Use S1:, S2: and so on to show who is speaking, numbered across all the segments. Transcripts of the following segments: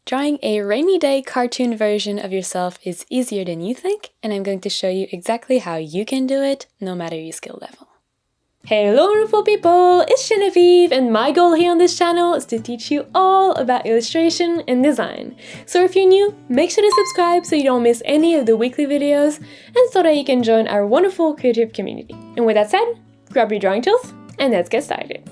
S1: Drawing a rainy day cartoon version of yourself is easier than you think, and I'm going to show you exactly how you can do it, no matter your skill level. Hello wonderful people, it's Genevieve, and my goal here on this channel is to teach you all about illustration and design. So if you're new, make sure to subscribe so you don't miss any of the weekly videos, and so that you can join our wonderful creative community. And with that said, grab your drawing tools, and let's get started.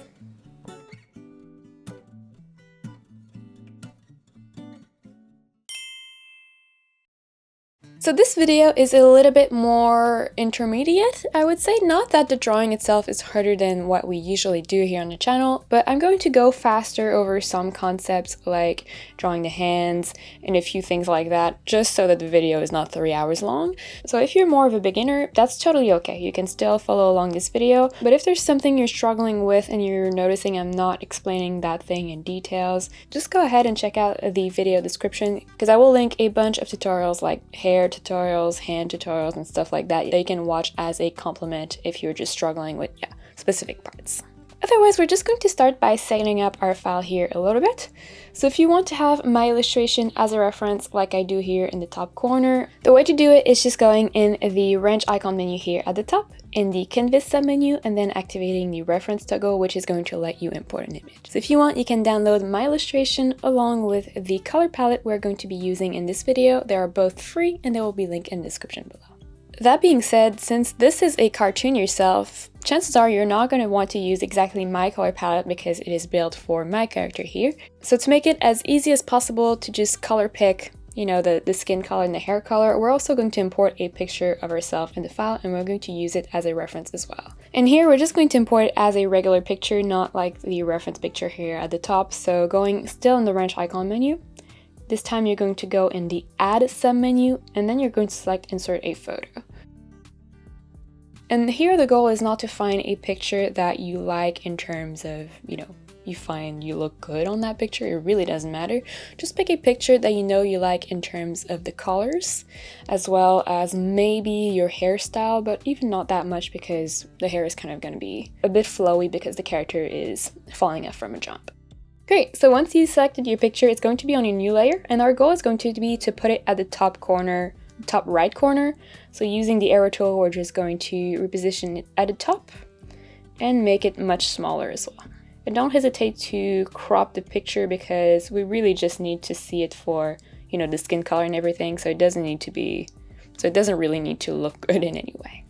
S1: So this video is a little bit more intermediate, I would say. Not that the drawing itself is harder than what we usually do here on the channel, but I'm going to go faster over some concepts like drawing the hands and a few things like that, just so that the video is not 3 hours long. So if you're more of a beginner, that's totally okay. You can still follow along this video, but if there's something you're struggling with and you're noticing I'm not explaining that thing in details, just go ahead and check out the video description, because I will link a bunch of tutorials like hair tutorials, hand tutorials, and stuff like that you can watch as a complement if you're just struggling with specific parts. Otherwise, we're just going to start by setting up our file here a little bit. So if you want to have my illustration as a reference like I do here in the top corner, the way to do it is just going in the wrench icon menu here at the top, in the canvas submenu, and then activating the reference toggle, which is going to let you import an image. So if you want, you can download my illustration along with the color palette we're going to be using in this video. They are both free and they will be linked in the description below. That being said, since this is a cartoon yourself, chances are you're not going to want to use exactly my color palette because it is built for my character here. So to make it as easy as possible to just color pick, the skin color and the hair color, we're also going to import a picture of ourselves in the file, and we're going to use it as a reference as well. And here we're just going to import it as a regular picture, not like the reference picture here at the top. So going still in the wrench icon menu, this time you're going to go in the add submenu, and then you're going to select insert a photo. And here the goal is not to find a picture that you like in terms of, you find you look good on that picture. It really doesn't matter. Just pick a picture that you like in terms of the colors, as well as maybe your hairstyle, but even not that much because the hair is kind of going to be a bit flowy because the character is falling off from a jump. Great, so once you selected your picture, it's going to be on your new layer, and our goal is going to be to put it at the top corner, top right corner. So using the arrow tool, we're just going to reposition it at the top and make it much smaller as well. And don't hesitate to crop the picture because we really just need to see it for, the skin color and everything, so it doesn't really need to look good in any way.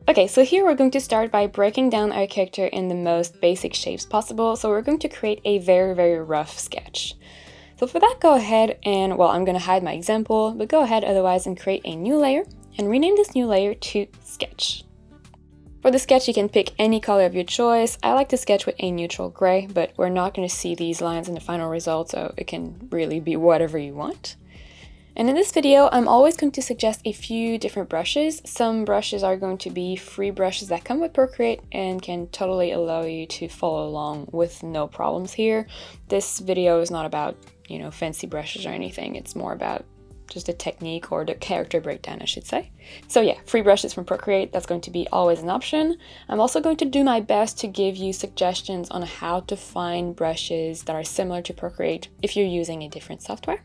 S1: Okay, so here we're going to start by breaking down our character in the most basic shapes possible. So we're going to create a very, very rough sketch. So for that, go ahead and, I'm going to hide my example, but go ahead otherwise and create a new layer and rename this new layer to Sketch. For the sketch, you can pick any color of your choice. I like to sketch with a neutral gray, but we're not going to see these lines in the final result, so it can really be whatever you want. And in this video, I'm always going to suggest a few different brushes. Some brushes are going to be free brushes that come with Procreate and can totally allow you to follow along with no problems here. This video is not about, fancy brushes or anything. It's more about just the technique or the character breakdown, I should say. So yeah, free brushes from Procreate, that's going to be always an option. I'm also going to do my best to give you suggestions on how to find brushes that are similar to Procreate if you're using a different software.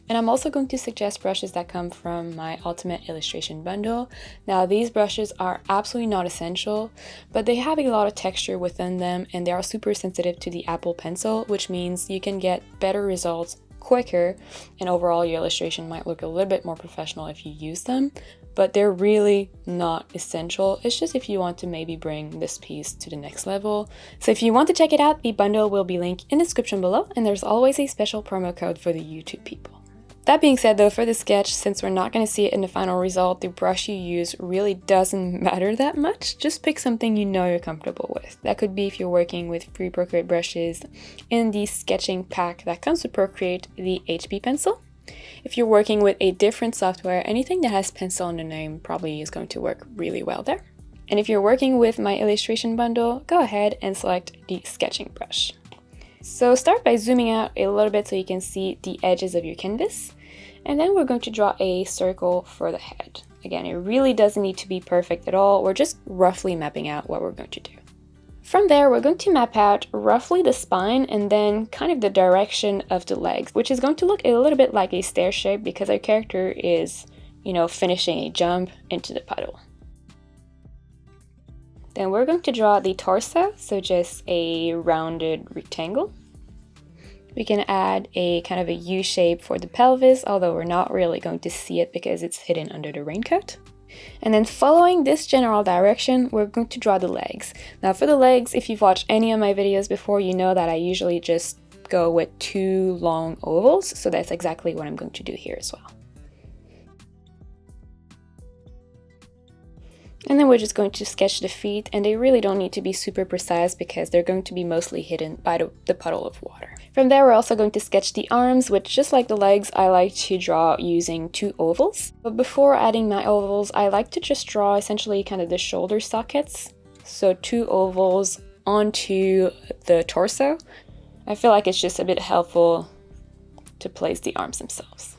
S1: And I'm also going to suggest brushes that come from my Ultimate Illustration bundle. Now, these brushes are absolutely not essential, but they have a lot of texture within them and they are super sensitive to the Apple Pencil, which means you can get better results quicker, and overall your illustration might look a little bit more professional if you use them, but they're really not essential. It's just if you want to maybe bring this piece to the next level. So if you want to check it out, the bundle will be linked in the description below, and there's always a special promo code for the YouTube people. That being said though, for the sketch, since we're not going to see it in the final result, the brush you use really doesn't matter that much. Just pick something you're comfortable with. That could be if you're working with free Procreate brushes in the sketching pack that comes with Procreate, the HB pencil. If you're working with a different software, anything that has pencil in the name probably is going to work really well there. And if you're working with my illustration bundle, go ahead and select the sketching brush. So start by zooming out a little bit so you can see the edges of your canvas. And then we're going to draw a circle for the head. Again, it really doesn't need to be perfect at all. We're just roughly mapping out what we're going to do. From there, we're going to map out roughly the spine and then kind of the direction of the legs, which is going to look a little bit like a stair shape because our character is, finishing a jump into the puddle. Then we're going to draw the torso, so just a rounded rectangle. We can add a kind of a U shape for the pelvis, although we're not really going to see it because it's hidden under the raincoat. And then following this general direction, we're going to draw the legs. Now for the legs, if you've watched any of my videos before, you know that I usually just go with 2 long ovals, so that's exactly what I'm going to do here as well. And then we're just going to sketch the feet, and they really don't need to be super precise because they're going to be mostly hidden by the puddle of water. From there, we're also going to sketch the arms, which just like the legs, I like to draw using 2 ovals. But before adding my ovals, I like to just draw essentially kind of the shoulder sockets. So 2 ovals onto the torso. I feel like it's just a bit helpful to place the arms themselves.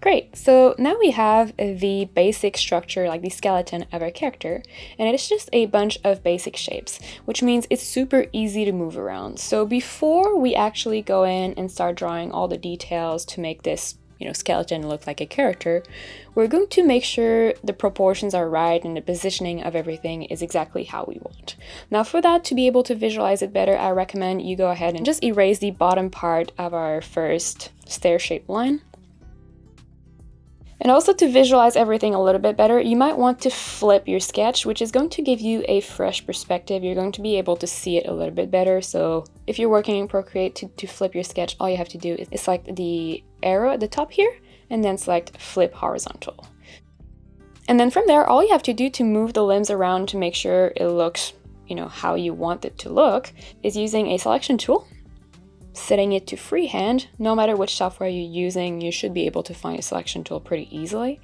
S1: Great, so now we have the basic structure, like the skeleton of our character, and it's just a bunch of basic shapes, which means it's super easy to move around. So before we actually go in and start drawing all the details to make this, skeleton look like a character, we're going to make sure the proportions are right and the positioning of everything is exactly how we want. Now for that, to be able to visualize it better, I recommend you go ahead and just erase the bottom part of our first stair-shaped line. And also to visualize everything a little bit better, you might want to flip your sketch, which is going to give you a fresh perspective. You're going to be able to see it a little bit better. So if you're working in Procreate, to flip your sketch, all you have to do is select the arrow at the top here, and then select flip horizontal. And then from there, all you have to do to move the limbs around to make sure it looks, how you want it to look, is using a selection tool. Setting it to freehand. No matter which software you're using, you should be able to find a selection tool pretty easily.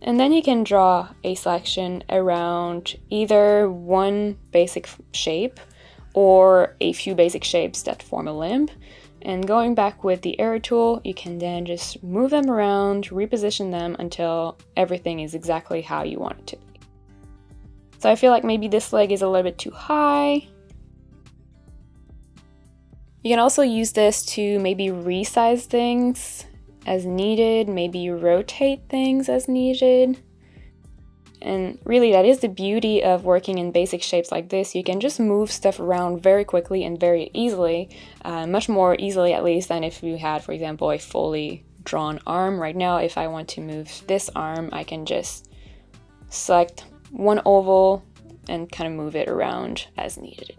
S1: And then you can draw a selection around either one basic shape or a few basic shapes that form a limb. And going back with the arrow tool, you can then just move them around, reposition them until everything is exactly how you want it to be. So I feel like maybe this leg is a little bit too high. You can also use this to maybe resize things as needed, maybe rotate things as needed. And really, that is the beauty of working in basic shapes like this. You can just move stuff around very quickly and very easily, much more easily at least than if you had, for example, a fully drawn arm. Right now, if I want to move this arm, I can just select one oval and kind of move it around as needed.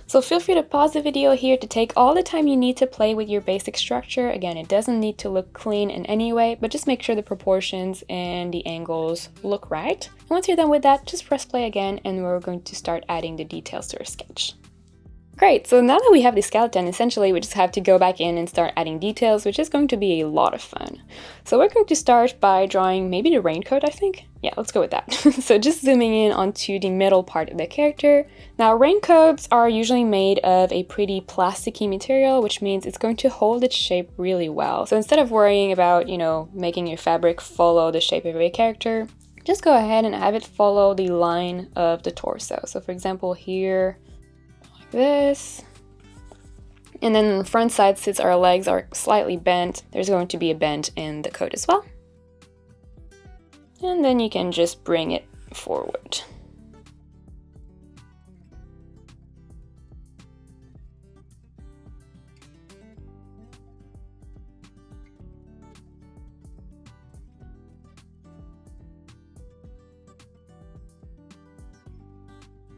S1: So feel free to pause the video here to take all the time you need to play with your basic structure. Again, it doesn't need to look clean in any way, but just make sure the proportions and the angles look right. And once you're done with that, just press play again and we're going to start adding the details to our sketch. Great, so now that we have the skeleton, essentially we just have to go back in and start adding details, which is going to be a lot of fun. So we're going to start by drawing maybe the raincoat, I think? Yeah, let's go with that. So just zooming in onto the middle part of the character. Now raincoats are usually made of a pretty plasticky material, which means it's going to hold its shape really well. So instead of worrying about, making your fabric follow the shape of a character, just go ahead and have it follow the line of the torso. So for example here, this, and then on the front side, since our legs are slightly bent, there's going to be a bend in the coat as well. And then you can just bring it forward.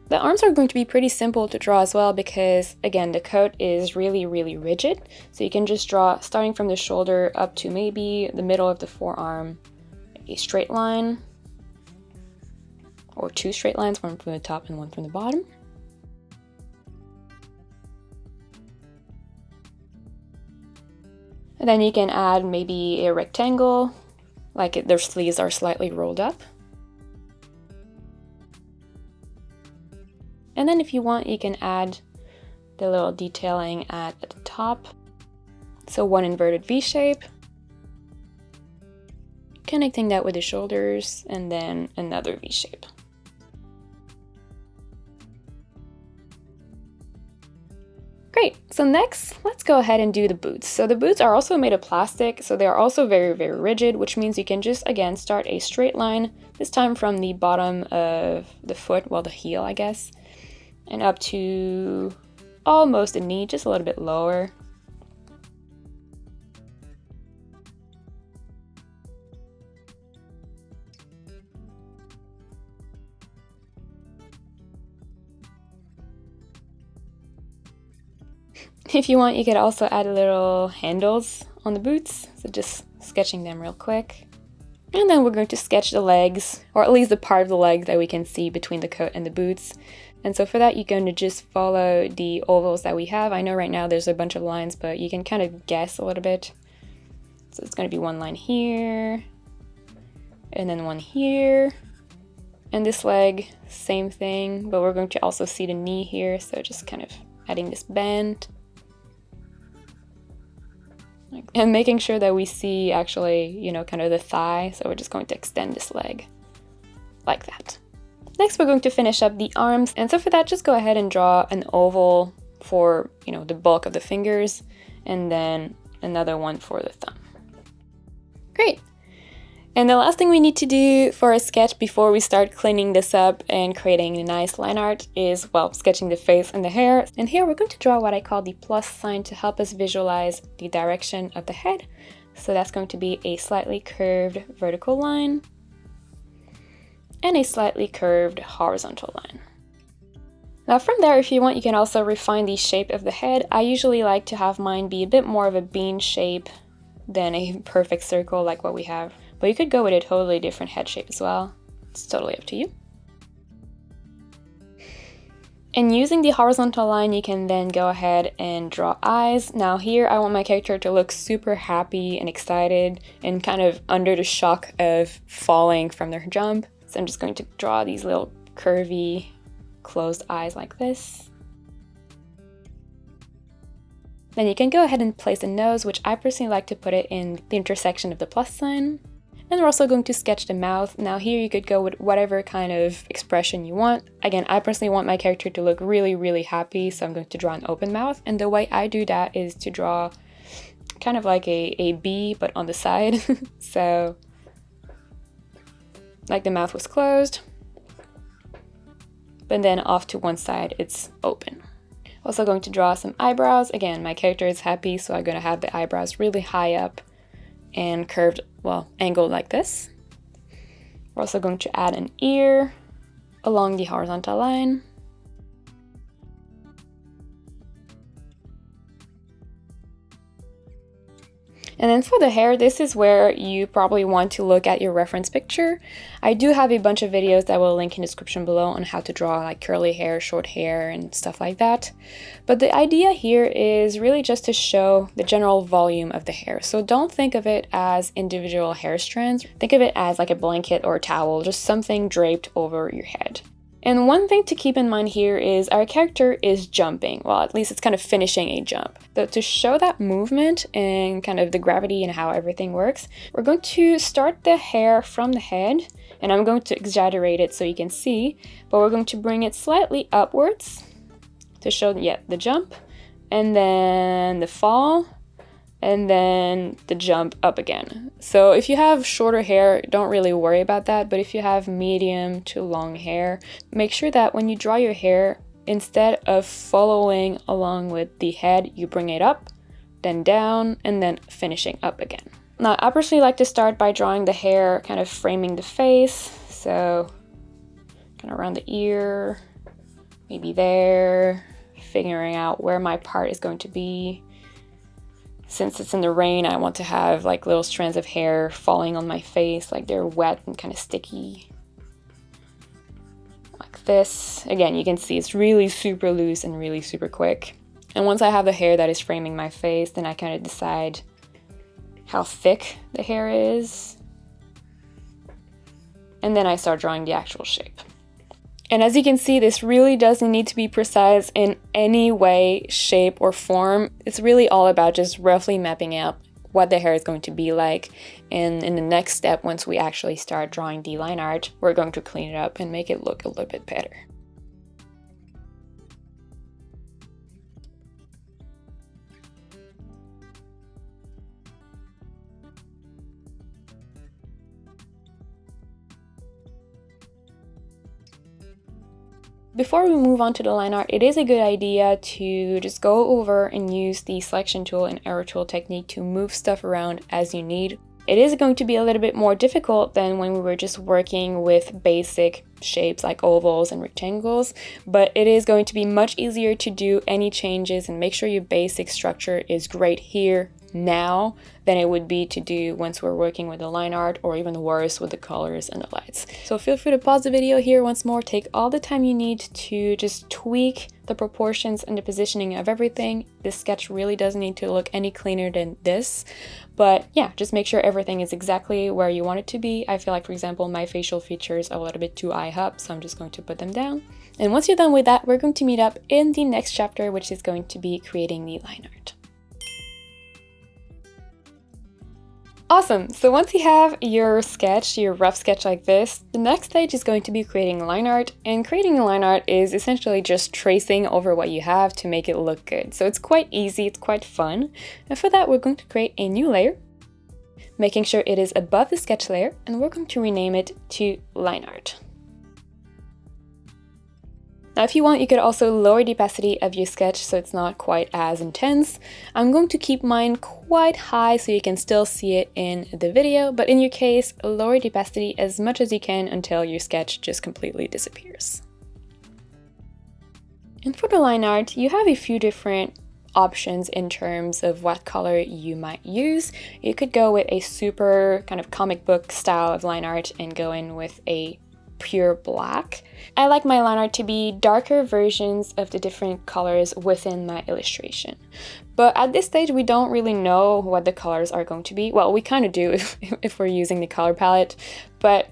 S1: The arms are going to be pretty simple to draw as well because, again, the coat is really, really rigid. So you can just draw, starting from the shoulder up to maybe the middle of the forearm, a straight line, or 2 straight lines, one from the top and one from the bottom. And then you can add maybe a rectangle, like their sleeves are slightly rolled up. And then if you want, you can add the little detailing at the top. So one inverted V shape. connecting that with the shoulders, and then another V shape. Great, so next, let's go ahead and do the boots. So the boots are also made of plastic, so they are also very, very rigid, which means you can just, again, start a straight line, this time from the bottom of the foot, well, the heel, I guess, and up to almost the knee, just a little bit lower. If you want, you could also add little handles on the boots, so just sketching them real quick. And then we're going to sketch the legs, or at least the part of the leg that we can see between the coat and the boots. And so for that, you're going to just follow the ovals that we have. I know right now there's a bunch of lines, but you can kind of guess a little bit. So it's going to be one line here, and then one here. And this leg, same thing, but we're going to also see the knee here, so just kind of adding this bend. And making sure that we see actually, you know, kind of the thigh, so we're just going to extend this leg like that. Next, we're going to finish up the arms, and so for that, just go ahead and draw an oval for, you know, the bulk of the fingers, and then another one for the thumb. Great. And the last thing we need to do for a sketch before we start cleaning this up and creating a nice line art is, well, sketching the face and the hair. And here we're going to draw what I call the plus sign to help us visualize the direction of the head. So that's going to be a slightly curved vertical line and a slightly curved horizontal line. Now from there, if you want, you can also refine the shape of the head. I usually like to have mine be a bit more of a bean shape than a perfect circle like what we have. But you could go with a totally different head shape as well. It's totally up to you. And using the horizontal line, you can then go ahead and draw eyes. Now here, I want my character to look super happy and excited and kind of under the shock of falling from their jump. So I'm just going to draw these little curvy, closed eyes like this. Then you can go ahead and place a nose, which I personally like to put it in the intersection of the plus sign. And we're also going to sketch the mouth. Now here you could go with whatever kind of expression you want. Again, I personally want my character to look really, really happy, so I'm going to draw an open mouth. And the way I do that is to draw kind of like a B, but on the side. So, like the mouth was closed, but then off to one side it's open. Also going to draw some eyebrows. Again, my character is happy, so I'm going to have the eyebrows really high up and curved, well, angled like this. We're also going to add an ear along the horizontal line. And then for the hair, this is where you probably want to look at your reference picture. I do have a bunch of videos that will link in the description below on how to draw like curly hair, short hair, and stuff like that. But the idea here is really just to show the general volume of the hair. So don't think of it as individual hair strands. Think of it as like a blanket or a towel, just something draped over your head. And one thing to keep in mind here is our character is jumping. Well, at least it's kind of finishing a jump. So to show that movement and kind of the gravity and how everything works, we're going to start the hair from the head, and I'm going to exaggerate it so you can see, but we're going to bring it slightly upwards to show, yeah, the jump, and then the fall, and then the jump up again. So if you have shorter hair, don't really worry about that, but if you have medium to long hair, make sure that when you draw your hair, instead of following along with the head, you bring it up, then down, and then finishing up again. Now, I personally like to start by drawing the hair, kind of framing the face, so kind of around the ear, maybe there, figuring out where my part is going to be. Since it's in the rain, I want to have like little strands of hair falling on my face, like they're wet and kind of sticky. Like this. Again, you can see it's really super loose and really super quick. And once I have the hair that is framing my face, then I kind of decide how thick the hair is. And then I start drawing the actual shape. And as you can see, this really doesn't need to be precise in any way, shape, or form. It's really all about just roughly mapping out what the hair is going to be like. And in the next step, once we actually start drawing the line art, we're going to clean it up and make it look a little bit better. Before we move on to the line art, it is a good idea to just go over and use the selection tool and arrow tool technique to move stuff around as you need. It is going to be a little bit more difficult than when we were just working with basic shapes like ovals and rectangles, but it is going to be much easier to do any changes and make sure your basic structure is great here now than it would be to do once we're working with the line art, or even worse with the colors and the lights. So feel free to pause the video here once more, take all the time you need to just tweak the proportions and the positioning of everything. This sketch really doesn't need to look any cleaner than this, but yeah, just make sure everything is exactly where you want it to be. I feel like, for example, my facial features are a little bit too high up, so I'm just going to put them down. And once you're done with that, we're going to meet up in the next chapter, which is going to be creating the line art. Awesome! So once you have your sketch, your rough sketch like this, the next stage is going to be creating line art. And creating a line art is essentially just tracing over what you have to make it look good. So it's quite easy, it's quite fun. And for that, we're going to create a new layer, making sure it is above the sketch layer, and we're going to rename it to line art. Now, if you want, you could also lower the opacity of your sketch so it's not quite as intense. I'm going to keep mine quite high so you can still see it in the video, but in your case, lower the opacity as much as you can until your sketch just completely disappears. And for the line art, you have a few different options in terms of what color you might use. You could go with a super kind of comic book style of line art and go in with a pure black. I like my line art to be darker versions of the different colors within my illustration. But at this stage, we don't really know what the colors are going to be. Well, we kind of do if we're using the color palette, but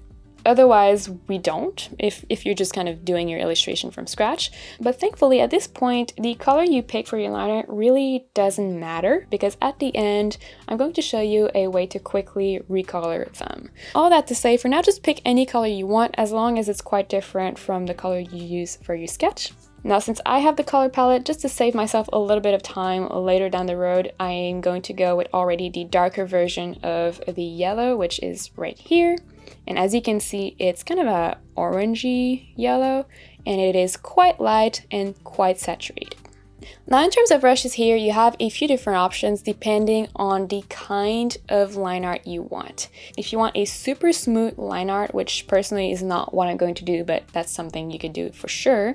S1: otherwise we don't if you're just kind of doing your illustration from scratch. But thankfully at this point, the color you pick for your line art really doesn't matter, because at the end I'm going to show you a way to quickly recolor them. All that to say, for now, just pick any color you want as long as it's quite different from the color you use for your sketch. Now, since I have the color palette, just to save myself a little bit of time later down the road, I am going to go with already the darker version of the yellow, which is right here. And as you can see, it's kind of a orangey yellow, and it is quite light and quite saturated. Now, in terms of brushes here, you have a few different options depending on the kind of line art you want. If you want a super smooth line art, which personally is not what I'm going to do, but that's something you could do for sure,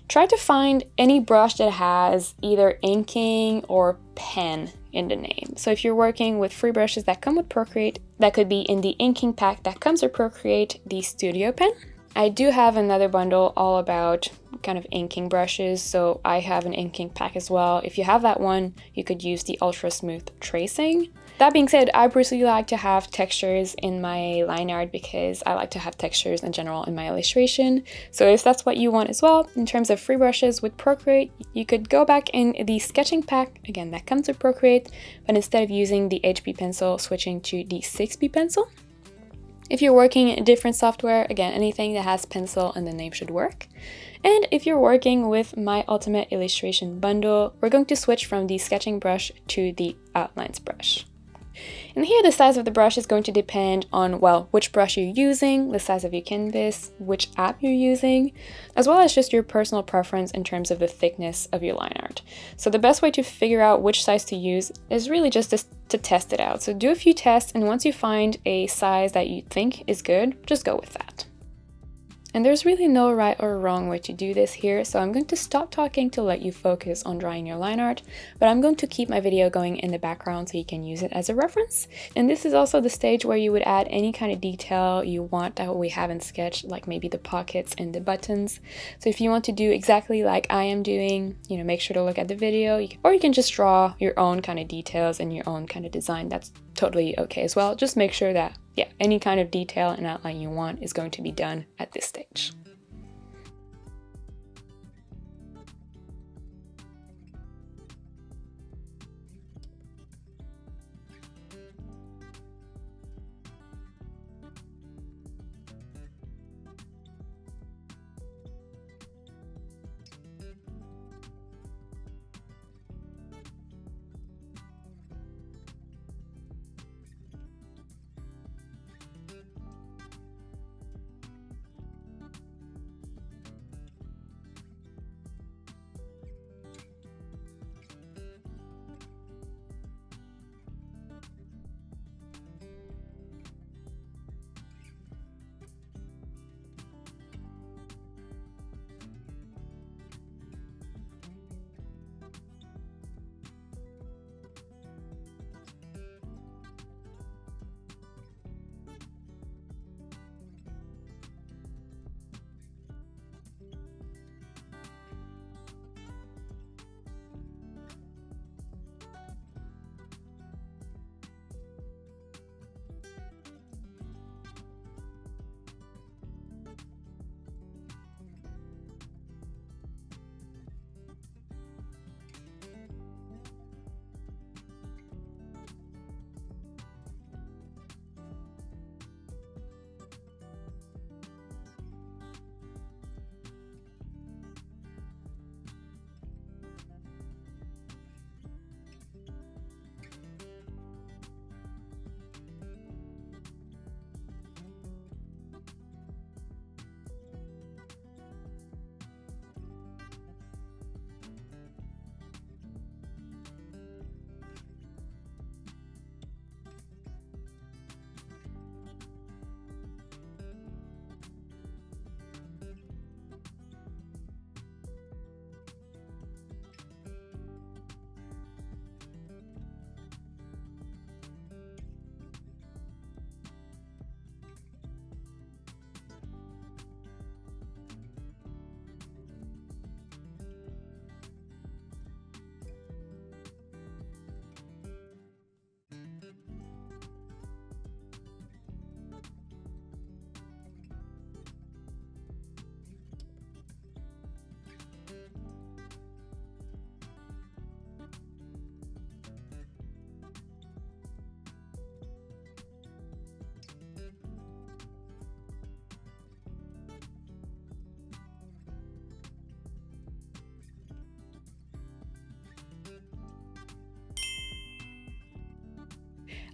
S1: try to find any brush that has either inking or pen in the name. So if you're working with free brushes that come with Procreate, that could be in the inking pack that comes with Procreate, the Studio Pen. I do have another bundle all about kind of inking brushes, so I have an inking pack as well. If you have that one, you could use the Ultra Smooth Tracing. That being said, I personally like to have textures in my line art because I like to have textures in general in my illustration. So if that's what you want as well, in terms of free brushes with Procreate, you could go back in the sketching pack, again, that comes with Procreate, but instead of using the HB pencil, switching to the 6B pencil. If you're working in different software, again, anything that has pencil in the name should work. And if you're working with my Ultimate Illustration bundle, we're going to switch from the sketching brush to the outlines brush. And here the size of the brush is going to depend on, well, which brush you're using, the size of your canvas, which app you're using, as well as just your personal preference in terms of the thickness of your line art. So the best way to figure out which size to use is really just to test it out. So do a few tests, and once you find a size that you think is good, just go with that. And there's really no right or wrong way to do this here, so I'm going to stop talking to let you focus on drawing your line art, but I'm going to keep my video going in the background so you can use it as a reference. And this is also the stage where you would add any kind of detail you want that we haven't sketched, like maybe the pockets and the buttons. So if you want to do exactly like I am doing, make sure to look at the video, or you can just draw your own kind of details and your own kind of design. That's totally okay as well. Just make sure that any kind of detail and outline you want is going to be done at this stage.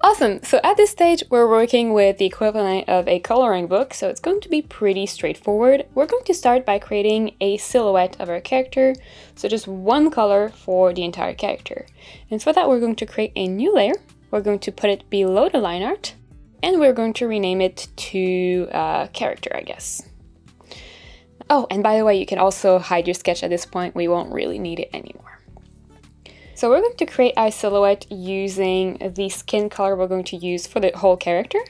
S1: Awesome! So at this stage, we're working with the equivalent of a coloring book, so it's going to be pretty straightforward. We're going to start by creating a silhouette of our character, so just one color for the entire character. And for that, we're going to create a new layer. We're going to put it below the line art, and we're going to rename it to character, I guess. Oh, and by the way, you can also hide your sketch at this point. We won't really need it anymore. So we're going to create our silhouette using the skin color we're going to use for the whole character.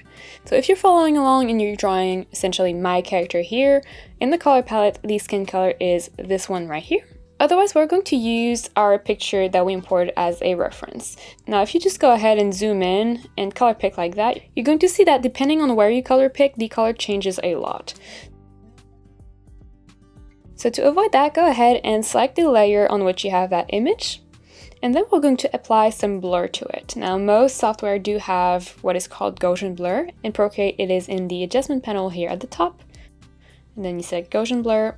S1: So if you're following along and you're drawing essentially my character here, in the color palette, the skin color is this one right here. Otherwise, we're going to use our picture that we imported as a reference. Now, if you just go ahead and zoom in and color pick like that, you're going to see that depending on where you color pick, the color changes a lot. So to avoid that, go ahead and select the layer on which you have that image. And then we're going to apply some blur to it. Now, most software do have what is called Gaussian blur. In Procreate, it is in the adjustment panel here at the top. And then you select Gaussian blur.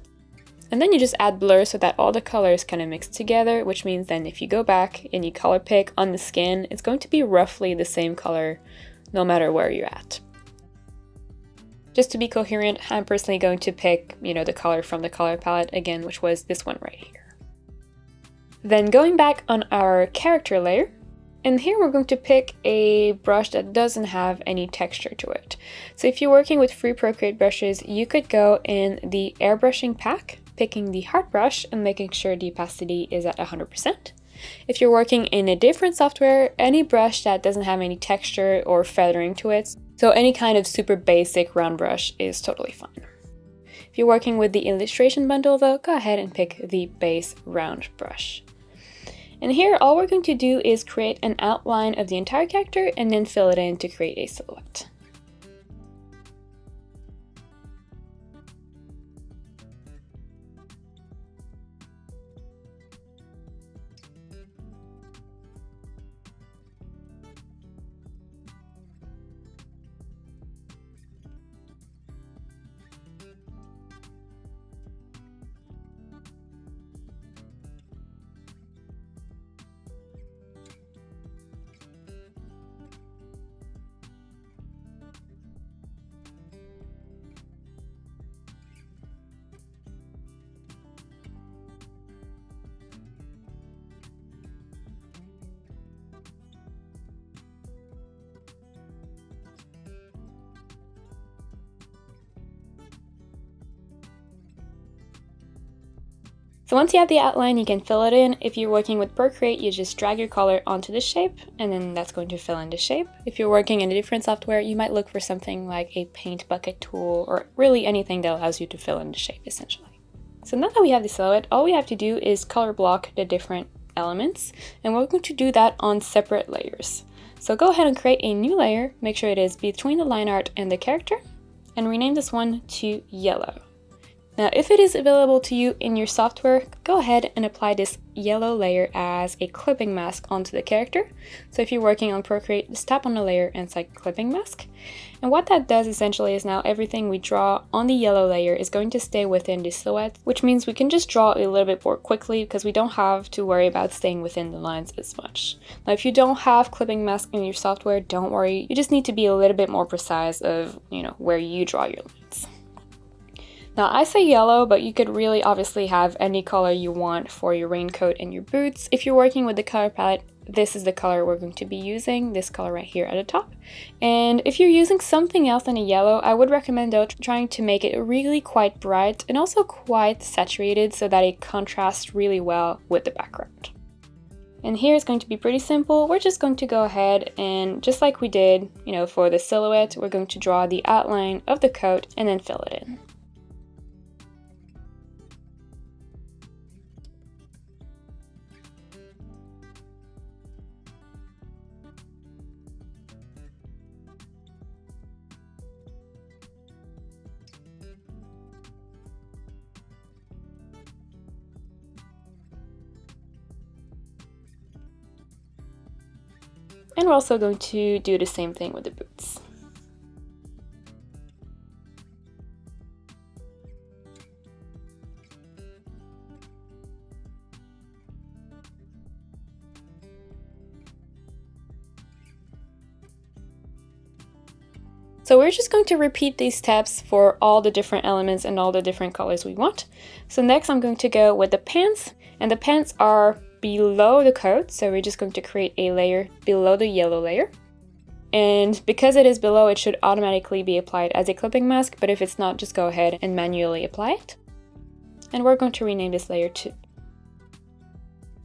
S1: And then you just add blur so that all the colors kind of mix together, which means then if you go back and you color pick on the skin, it's going to be roughly the same color no matter where you're at. Just to be coherent, I'm personally going to pick, the color from the color palette again, which was this one right here. Then going back on our character layer, and here we're going to pick a brush that doesn't have any texture to it. So if you're working with free Procreate brushes, you could go in the airbrushing pack, picking the hard brush and making sure the opacity is at 100%. If you're working in a different software, any brush that doesn't have any texture or feathering to it, so any kind of super basic round brush is totally fine. If you're working with the illustration bundle though, go ahead and pick the base round brush. And here, all we're going to do is create an outline of the entire character and then fill it in to create a silhouette. So once you have the outline, you can fill it in. If you're working with Procreate, you just drag your color onto the shape, and then that's going to fill in the shape. If you're working in a different software, you might look for something like a paint bucket tool, or really anything that allows you to fill in the shape, essentially. So now that we have the silhouette, all we have to do is color block the different elements, and we're going to do that on separate layers. So go ahead and create a new layer, make sure it is between the line art and the character, and rename this one to yellow. Now, if it is available to you in your software, go ahead and apply this yellow layer as a clipping mask onto the character. So if you're working on Procreate, just tap on the layer and select clipping mask. And what that does essentially is now everything we draw on the yellow layer is going to stay within the silhouette, which means we can just draw a little bit more quickly because we don't have to worry about staying within the lines as much. Now, if you don't have clipping mask in your software, don't worry. You just need to be a little bit more precise of, where you draw your lines. Now, I say yellow, but you could really obviously have any color you want for your raincoat and your boots. If you're working with the color palette, this is the color we're going to be using, this color right here at the top. And if you're using something else than a yellow, I would recommend though trying to make it really quite bright and also quite saturated so that it contrasts really well with the background. And here it's going to be pretty simple. We're just going to go ahead and just like we did, for the silhouette, we're going to draw the outline of the coat and then fill it in. And we're also going to do the same thing with the boots. So we're just going to repeat these steps for all the different elements and all the different colors we want. So next I'm going to go with the pants, and the pants are below the coat, so we're just going to create a layer below the yellow layer. And because it is below, it should automatically be applied as a clipping mask, but if it's not, just go ahead and manually apply it. And we're going to rename this layer 2.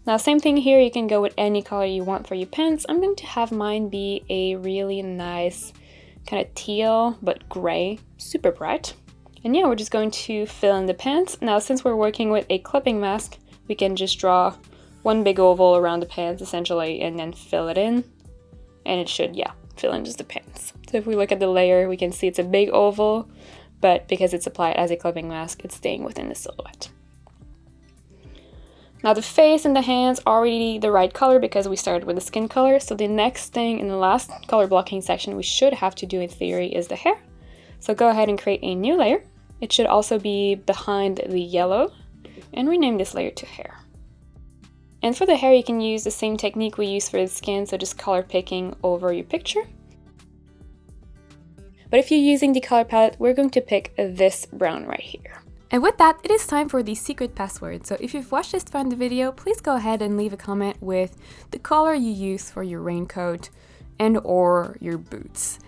S1: Now same thing here, you can go with any color you want for your pants. I'm going to have mine be a really nice kind of teal but gray, super bright. And yeah, we're just going to fill in the pants. Now since we're working with a clipping mask, we can just draw one big oval around the pants essentially and then fill it in. And it should, yeah, fill in just the pants. So if we look at the layer, we can see it's a big oval, but because it's applied as a clipping mask, it's staying within the silhouette. Now the face and the hands are already the right color because we started with the skin color. So the next thing in the last color blocking section we should have to do in theory is the hair. So go ahead and create a new layer. It should also be behind the yellow, and rename this layer to hair. And for the hair, you can use the same technique we use for the skin, so just color picking over your picture. But if you're using the color palette, we're going to pick this brown right here. And with that, it is time for the secret password. So if you've watched this far in the video, please go ahead and leave a comment with the color you use for your raincoat and or your boots.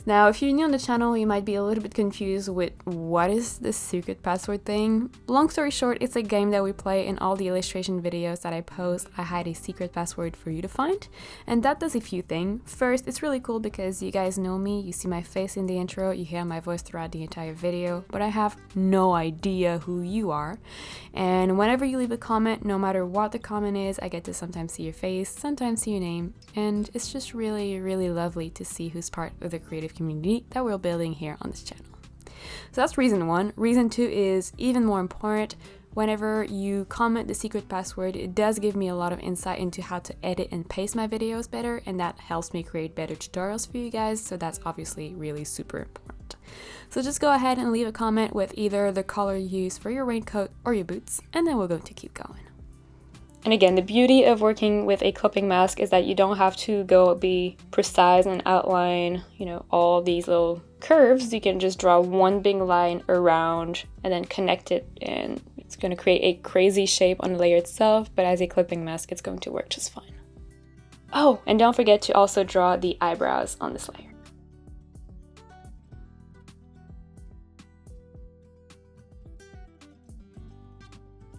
S1: Now, if you're new on the channel, you might be a little bit confused with what is this secret password thing. Long story short, it's a game that we play. In all the illustration videos that I post, I hide a secret password for you to find. And that does a few things. First, it's really cool because you guys know me, you see my face in the intro, you hear my voice throughout the entire video, but I have no idea who you are. And whenever you leave a comment, no matter what the comment is, I get to sometimes see your face, sometimes see your name, and it's just really, really lovely to see who's part of the creative community that we're building here on this channel. So that's reason one. Reason two is even more important. Whenever you comment the secret password, it does give me a lot of insight into how to edit and paste my videos better, and that helps me create better tutorials for you guys, so that's obviously really super important. So just go ahead and leave a comment with either the color you use for your raincoat or your boots, and then we're going to keep going. And again, the beauty of working with a clipping mask is that you don't have to go be precise and outline, all these little curves. You can just draw one big line around and then connect it, and it's going to create a crazy shape on the layer itself, but as a clipping mask, it's going to work just fine. Oh, and don't forget to also draw the eyebrows on this layer.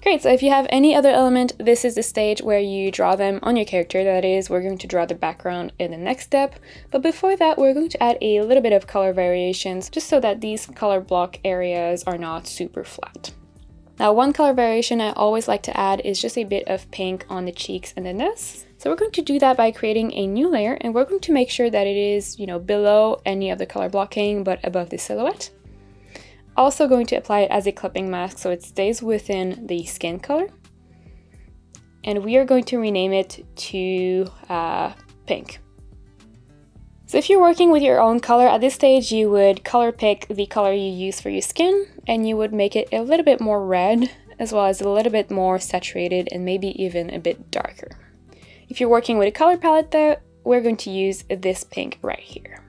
S1: Great, so if you have any other element, this is the stage where you draw them on your character. That is, we're going to draw the background in the next step. But before that, we're going to add a little bit of color variations just so that these color block areas are not super flat. Now, one color variation I always like to add is just a bit of pink on the cheeks and the nose. So we're going to do that by creating a new layer, and we're going to make sure that it is, below any of the color blocking, but above the silhouette. Also going to apply it as a clipping mask so it stays within the skin color. And we are going to rename it to pink. So if you're working with your own color, at this stage you would color pick the color you use for your skin, and you would make it a little bit more red, as well as a little bit more saturated and maybe even a bit darker. If you're working with a color palette though, we're going to use this pink right here.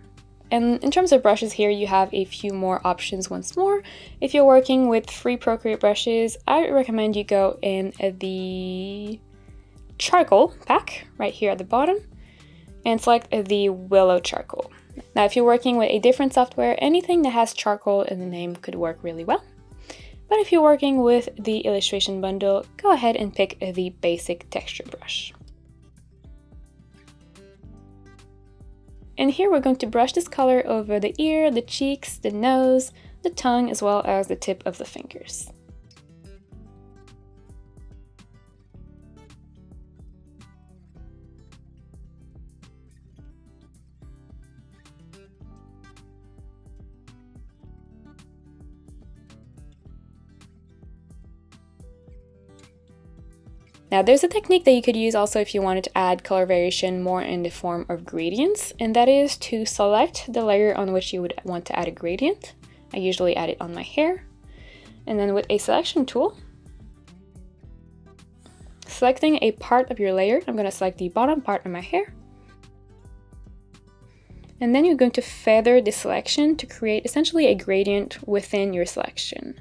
S1: And in terms of brushes here, you have a few more options once more. If you're working with free Procreate brushes, I recommend you go in the charcoal pack right here at the bottom and select the Willow Charcoal. Now, if you're working with a different software, anything that has charcoal in the name could work really well. But if you're working with the illustration bundle, go ahead and pick the basic texture brush. And here we're going to brush this color over the ear, the cheeks, the nose, the tongue, as well as the tip of the fingers. Now there's a technique that you could use also if you wanted to add color variation more in the form of gradients, and that is to select the layer on which you would want to add a gradient. I usually add it on my hair, and then with a selection tool, selecting a part of your layer, I'm going to select the bottom part of my hair, And then you're going to feather the selection to create essentially a gradient within your selection.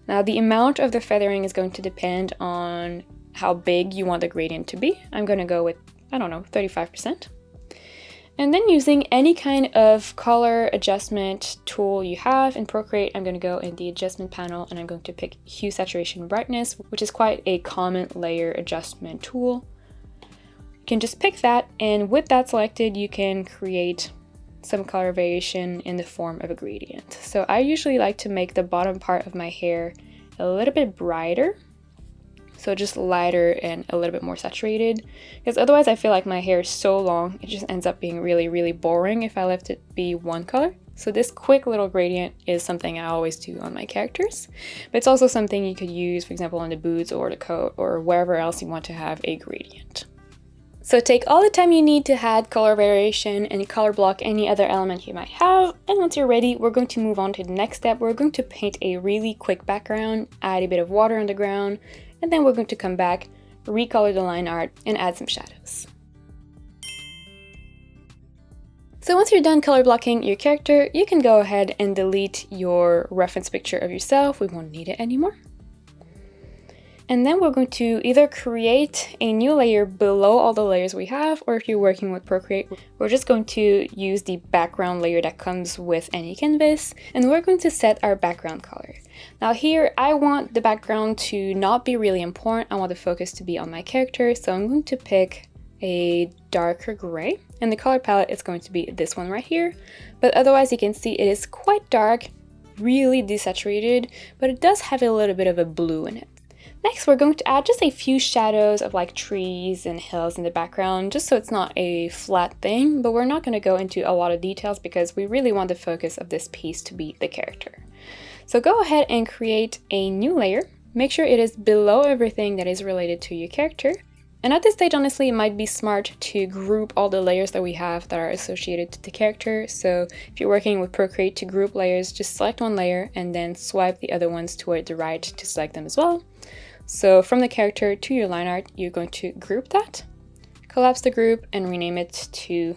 S1: Now the amount of the feathering is going to depend on how big you want the gradient to be. I'm going to go with, I don't know, 35%. And then using any kind of color adjustment tool you have in Procreate, I'm going to go in the adjustment panel and I'm going to pick hue, saturation, brightness, which is quite a common layer adjustment tool. You can just pick that, and with that selected, you can create some color variation in the form of a gradient. So I usually like to make the bottom part of my hair a little bit brighter. So just lighter and a little bit more saturated, because otherwise I feel like my hair is so long, it just ends up being really, really boring if I left it be one color. So this quick little gradient is something I always do on my characters, but it's also something you could use, for example, on the boots or the coat or wherever else you want to have a gradient. So take all the time you need to add color variation and color block any other element you might have, and once you're ready, we're going to move on to the next step. We're going to paint a really quick background, add a bit of water on the ground, and then we're going to come back, recolor the line art, and add some shadows. So once you're done color blocking your character, you can go ahead and delete your reference picture of yourself. We won't need it anymore. And then we're going to either create a new layer below all the layers we have, or if you're working with Procreate, we're just going to use the background layer that comes with any canvas, and we're going to set our background color. Now here, I want the background to not be really important. I want the focus to be on my character, so I'm going to pick a darker gray, and the color palette is going to be this one right here. But otherwise, you can see it is quite dark, really desaturated, but it does have a little bit of a blue in it. Next, we're going to add just a few shadows of like trees and hills in the background, just so it's not a flat thing, but we're not going to go into a lot of details because we really want the focus of this piece to be the character. So go ahead and create a new layer. Make sure it is below everything that is related to your character. And at this stage, honestly, it might be smart to group all the layers that we have that are associated to the character. So if you're working with Procreate to group layers, just select one layer and then swipe the other ones toward the right to select them as well. So from the character to your line art, you're going to group that, collapse the group, and rename it to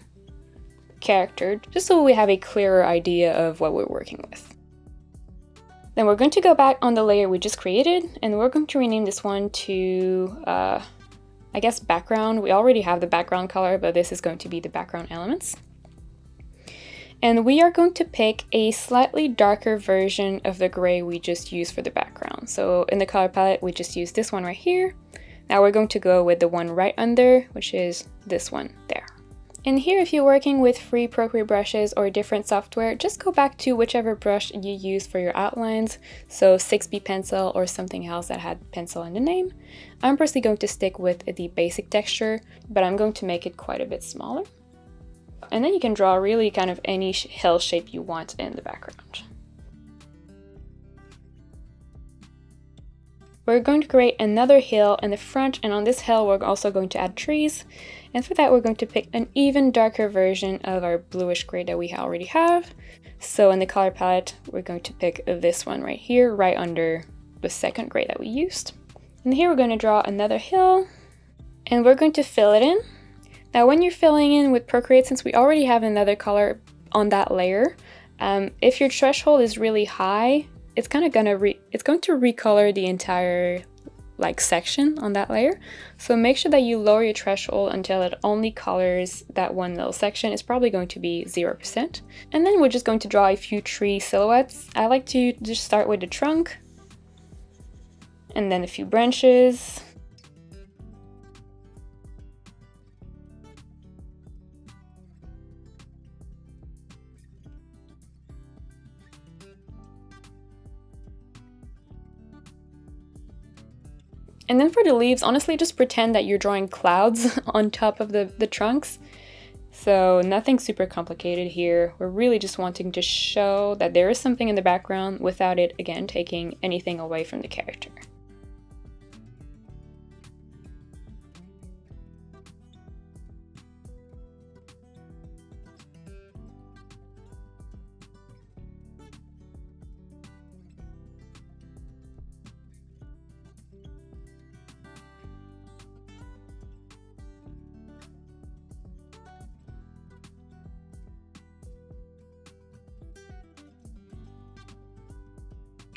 S1: character, just so we have a clearer idea of what we're working with. Then we're going to go back on the layer we just created, and we're going to rename this one to, I guess, background. We already have the background color, but this is going to be the background elements. And we are going to pick a slightly darker version of the gray we just used for the background. So in the color palette, we just used this one right here. Now we're going to go with the one right under, which is this one there. And here, if you're working with free Procreate brushes or different software, just go back to whichever brush you use for your outlines. So 6B pencil or something else that had pencil in the name. I'm personally going to stick with the basic texture, but I'm going to make it quite a bit smaller. And then you can draw really kind of any hill shape you want in the background. We're going to create another hill in the front, and on this hill we're also going to add trees. And for that we're going to pick an even darker version of our bluish gray that we already have. So in the color palette we're going to pick this one right here, right under the second gray that we used. And here we're going to draw another hill, and we're going to fill it in. Now when you're filling in with Procreate, since we already have another color on that layer, if your threshold is really high, it's going to recolor the entire section on that layer. So make sure that you lower your threshold until it only colors that one little section. It's probably going to be 0%. And then we're just going to draw a few tree silhouettes. I like to just start with the trunk, and then a few branches. And then for the leaves, honestly, just pretend that you're drawing clouds on top of the trunks. So nothing super complicated here. We're really just wanting to show that there is something in the background without it, again, taking anything away from the character.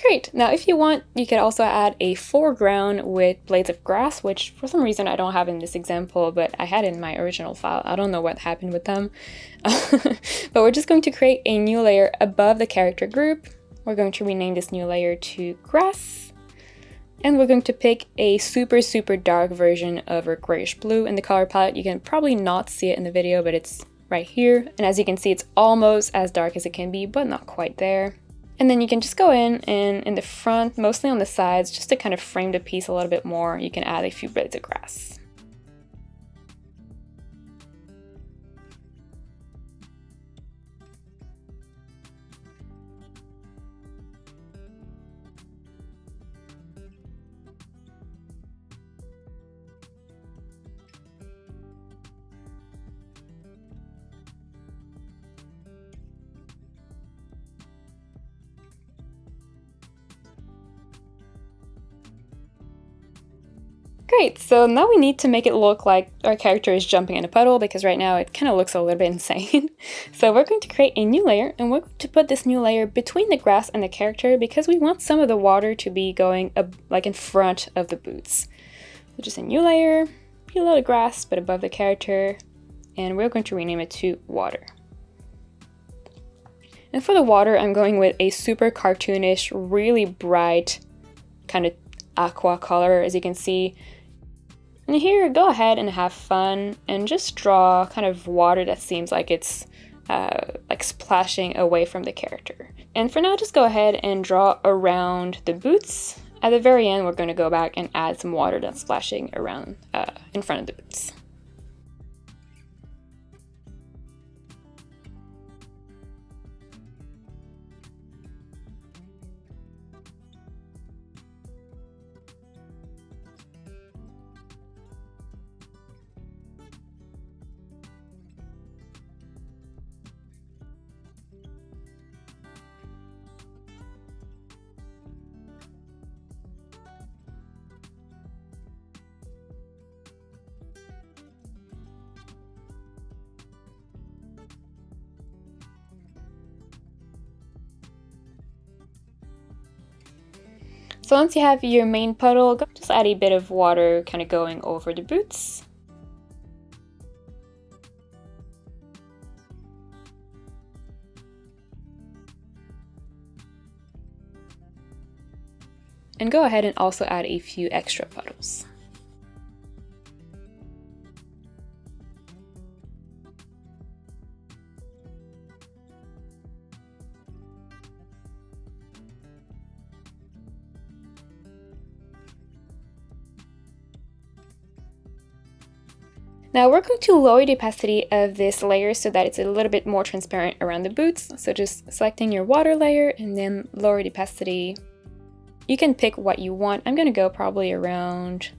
S1: Great. Now, if you want, you could also add a foreground with blades of grass, which for some reason I don't have in this example, but I had in my original file. I don't know what happened with them. But we're just going to create a new layer above the character group. We're going to rename this new layer to grass. And we're going to pick a super, super dark version of our grayish blue in the color palette. You can probably not see it in the video, but it's right here. And as you can see, it's almost as dark as it can be, but not quite there. And then you can just go in and in the front, mostly on the sides, just to kind of frame the piece a little bit more, you can add a few blades of grass. Great, so now we need to make it look like our character is jumping in a puddle, because right now it kind of looks a little bit insane. So we're going to create a new layer, and we're going to put this new layer between the grass and the character because we want some of the water to be going like in front of the boots. So just a new layer, a little grass, but above the character, and we're going to rename it to water. And for the water, I'm going with a super cartoonish, really bright kind of aqua color, as you can see. And here, go ahead and have fun and just draw kind of water that seems like it's like splashing away from the character. And for now, just go ahead and draw around the boots. At the very end, we're going to go back and add some water that's splashing around in front of the boots. So once you have your main puddle, just add a bit of water kind of going over the boots. And go ahead and also add a few extra puddles. Now we're going to lower the opacity of this layer so that it's a little bit more transparent around the boots. So just selecting your water layer and then lower the opacity. You can pick what you want. I'm going to go probably around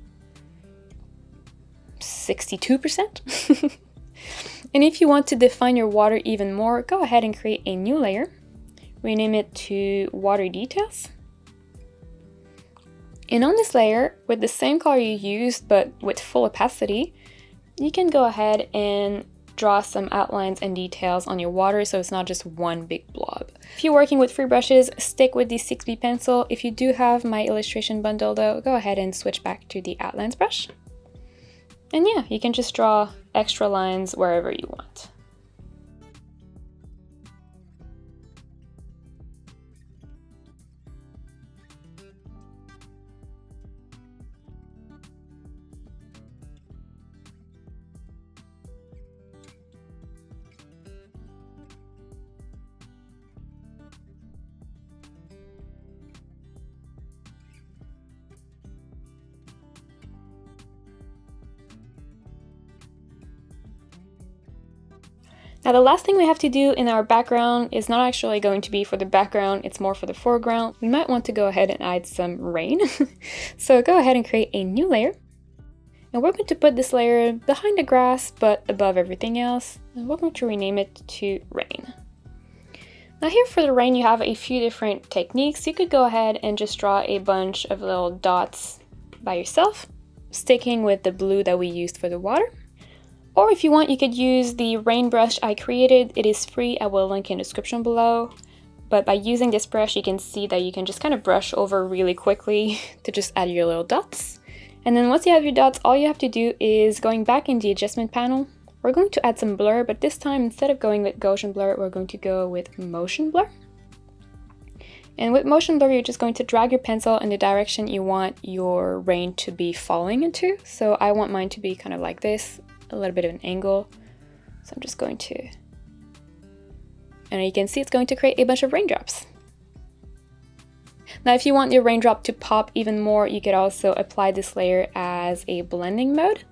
S1: 62%. And if you want to define your water even more, go ahead and create a new layer. Rename it to water details. And on this layer, with the same color you used but with full opacity, you can go ahead and draw some outlines and details on your water so it's not just one big blob. If you're working with free brushes, stick with the 6B pencil. If you do have my illustration bundle though, go ahead and switch back to the outlines brush. And yeah, you can just draw extra lines wherever you want. Now the last thing we have to do in our background is not actually going to be for the background, it's more for the foreground. We might want to go ahead and add some rain. So go ahead and create a new layer. And we're going to put this layer behind the grass, but above everything else. And we're going to rename it to rain. Now here for the rain, you have a few different techniques. You could go ahead and just draw a bunch of little dots by yourself, sticking with the blue that we used for the water. Or if you want, you could use the rain brush I created. It is free, I will link in the description below. But by using this brush, you can see that you can just kind of brush over really quickly to just add your little dots. And then once you have your dots, all you have to do is going back in the adjustment panel. We're going to add some blur, but this time instead of going with Gaussian blur, we're going to go with motion blur. And with motion blur, you're just going to drag your pencil in the direction you want your rain to be falling into. So I want mine to be kind of like this, a little bit of an angle. So I'm just going to, and you can see it's going to create a bunch of raindrops. Now, if you want your raindrop to pop even more, you could also apply this layer as a blending mode.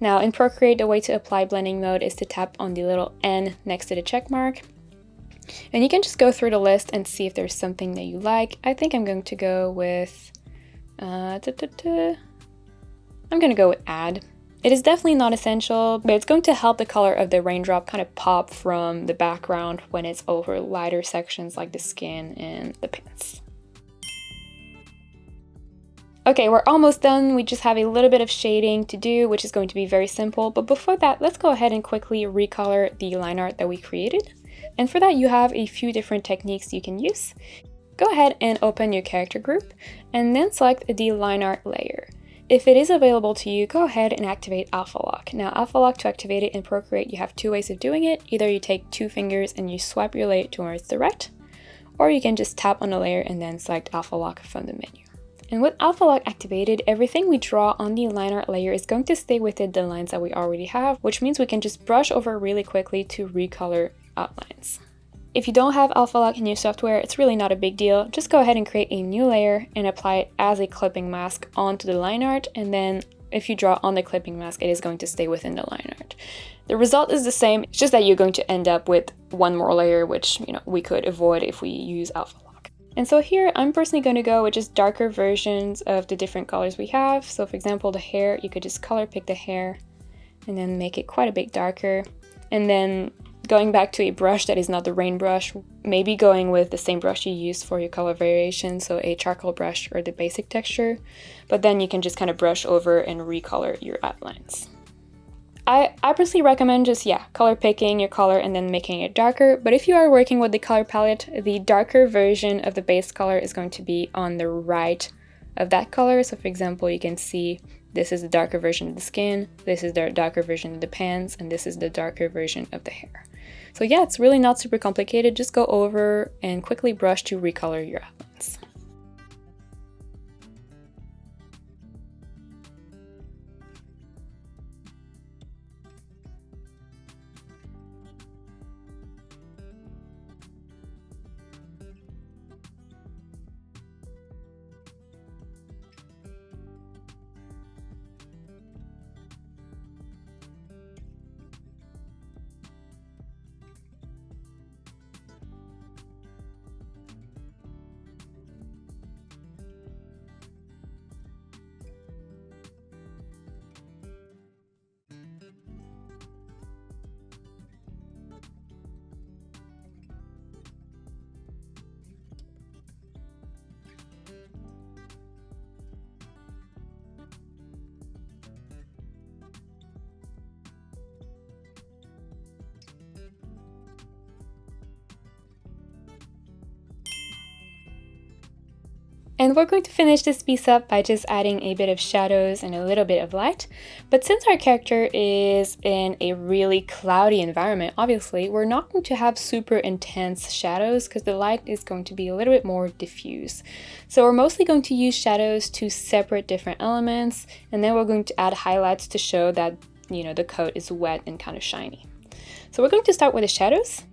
S1: Now in Procreate, the way to apply blending mode is to tap on the little N next to the check mark. And you can just go through the list and see if there's something that you like. I think I'm going to go with, I'm going to go with add. It is definitely not essential, but it's going to help the color of the raindrop kind of pop from the background when it's over lighter sections like the skin and the pants. Okay, we're almost done. We just have a little bit of shading to do, which is going to be very simple. But before that, let's go ahead and quickly recolor the line art that we created. And for that, you have a few different techniques you can use. Go ahead and open your character group and then select the line art layer. If it is available to you, go ahead and activate Alpha Lock. Now, Alpha Lock, to activate it in Procreate, you have two ways of doing it. Either you take two fingers and you swipe your layer towards the right, or you can just tap on the layer and then select Alpha Lock from the menu. And with Alpha Lock activated, everything we draw on the line art layer is going to stay within the lines that we already have, which means we can just brush over really quickly to recolor outlines. If you don't have Alpha Lock in your software, it's really not a big deal. Just go ahead and create a new layer and apply it as a clipping mask onto the line art, and then if you draw on the clipping mask, it is going to stay within the line art. The result is the same, it's just that you're going to end up with one more layer, which we could avoid if we use Alpha Lock. And so here, I'm personally going to go with just darker versions of the different colors we have. So for example, the hair, you could just color pick the hair and then make it quite a bit darker. And then going back to a brush that is not the rain brush, maybe going with the same brush you used for your color variation, so a charcoal brush or the basic texture, but then you can just kind of brush over and recolor your outlines. I personally recommend just, color picking your color and then making it darker, but if you are working with the color palette, the darker version of the base color is going to be on the right of that color. So for example, you can see this is the darker version of the skin, this is the darker version of the pants, and this is the darker version of the hair. So yeah, it's really not super complicated. Just go over and quickly brush to recolor your outlines. And we're going to finish this piece up by just adding a bit of shadows and a little bit of light. But since our character is in a really cloudy environment, obviously, we're not going to have super intense shadows because the light is going to be a little bit more diffuse. So we're mostly going to use shadows to separate different elements, and then we're going to add highlights to show that, the coat is wet and kind of shiny. So we're going to start with the shadows.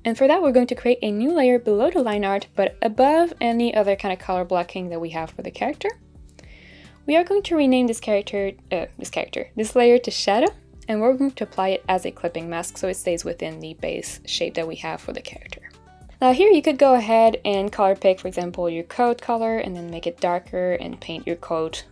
S1: And for that, we're going to create a new layer below the line art, but above any other kind of color blocking that we have for the character. We are going to rename this layer to shadow, and we're going to apply it as a clipping mask so it stays within the base shape that we have for the character. Now here you could go ahead and color pick, for example, your coat color and then make it darker and paint your coat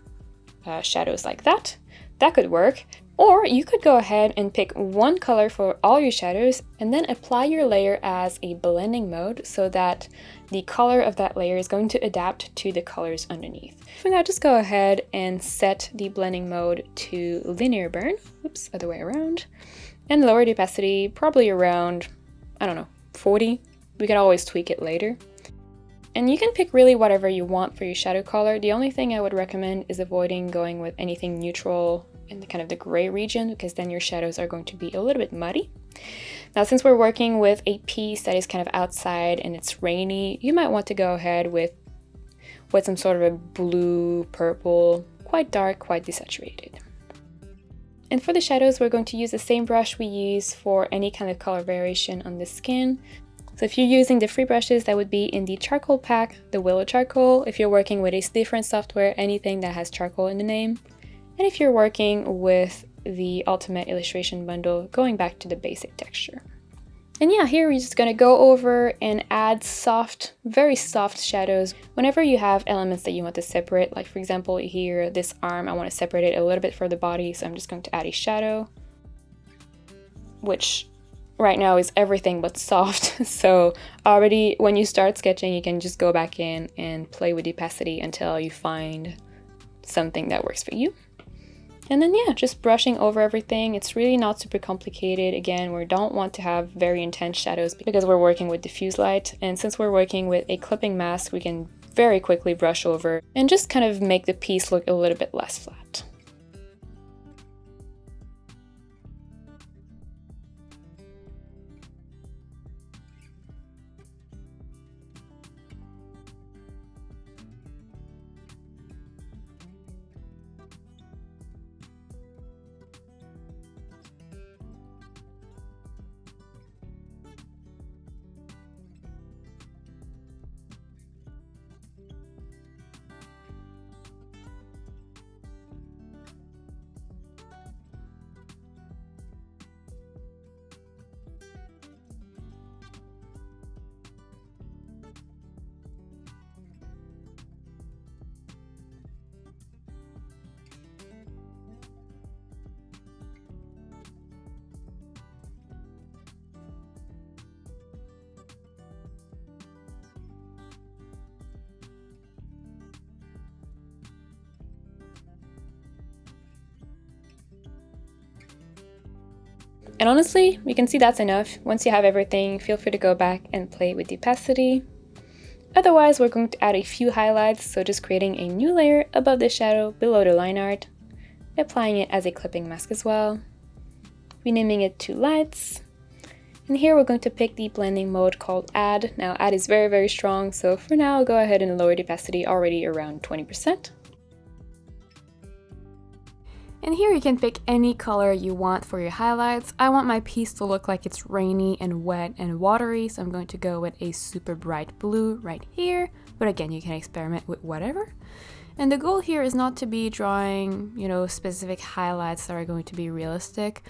S1: shadows like that. That could work. Or you could go ahead and pick one color for all your shadows and then apply your layer as a blending mode so that the color of that layer is going to adapt to the colors underneath. For now, just go ahead and set the blending mode to linear burn, other way around, and lower the opacity probably around, 40. we can always tweak it later. And you can pick really whatever you want for your shadow color. The only thing I would recommend is avoiding going with anything neutral in the kind of the gray region, because then your shadows are going to be a little bit muddy. Now, since we're working with a piece that is kind of outside and it's rainy, you might want to go ahead with some sort of a blue, purple, quite dark, quite desaturated. And for the shadows, we're going to use the same brush we use for any kind of color variation on the skin. So if you're using the free brushes, that would be in the charcoal pack, the Willow Charcoal. If you're working with a different software, anything that has charcoal in the name. And if you're working with the Ultimate Illustration Bundle, going back to the basic texture. And yeah, here we're just gonna go over and add soft, very soft shadows. Whenever you have elements that you want to separate, like for example here, this arm, I want to separate it a little bit from the body, so I'm just going to add a shadow, which right now is everything but soft. So already when you start sketching, you can just go back in and play with the opacity until you find something that works for you. And then yeah, just brushing over everything. It's really not super complicated. Again, we don't want to have very intense shadows because we're working with diffuse light. And since we're working with a clipping mask, we can very quickly brush over and just kind of make the piece look a little bit less flat. And honestly, you can see that's enough. Once you have everything, feel free to go back and play with the opacity. Otherwise, we're going to add a few highlights, so just creating a new layer above the shadow below the line art, applying it as a clipping mask as well, renaming it to lights. And here we're going to pick the blending mode called Add. Now Add is very, very strong, so for now, go ahead and lower the opacity already around 20%. And here you can pick any color you want for your highlights. I want my piece to look like it's rainy and wet and watery, so I'm going to go with a super bright blue right here. But again, you can experiment with whatever. And the goal here is not to be drawing, specific highlights that are going to be realistic.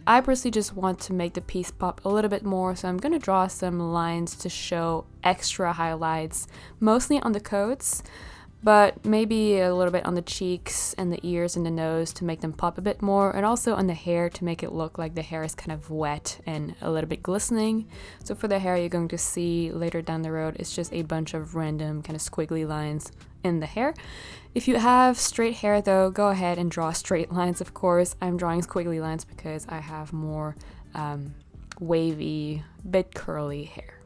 S1: I personally just want to make the piece pop a little bit more, so I'm going to draw some lines to show extra highlights, mostly on the coats, but maybe a little bit on the cheeks and the ears and the nose to make them pop a bit more, and also on the hair to make it look like the hair is kind of wet and a little bit glistening. So for the hair, you're going to see later down the road, it's just a bunch of random kind of squiggly lines in the hair. If you have straight hair though, go ahead and draw straight lines, of course. I'm drawing squiggly lines because I have more wavy, bit curly hair.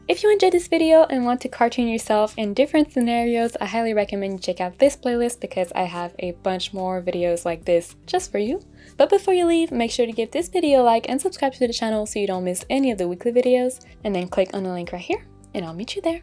S1: If you enjoyed this video and want to cartoon yourself in different scenarios, I highly recommend you check out this playlist because I have a bunch more videos like this just for you. But before you leave, make sure to give this video a like and subscribe to the channel so you don't miss any of the weekly videos, and then click on the link right here and I'll meet you there.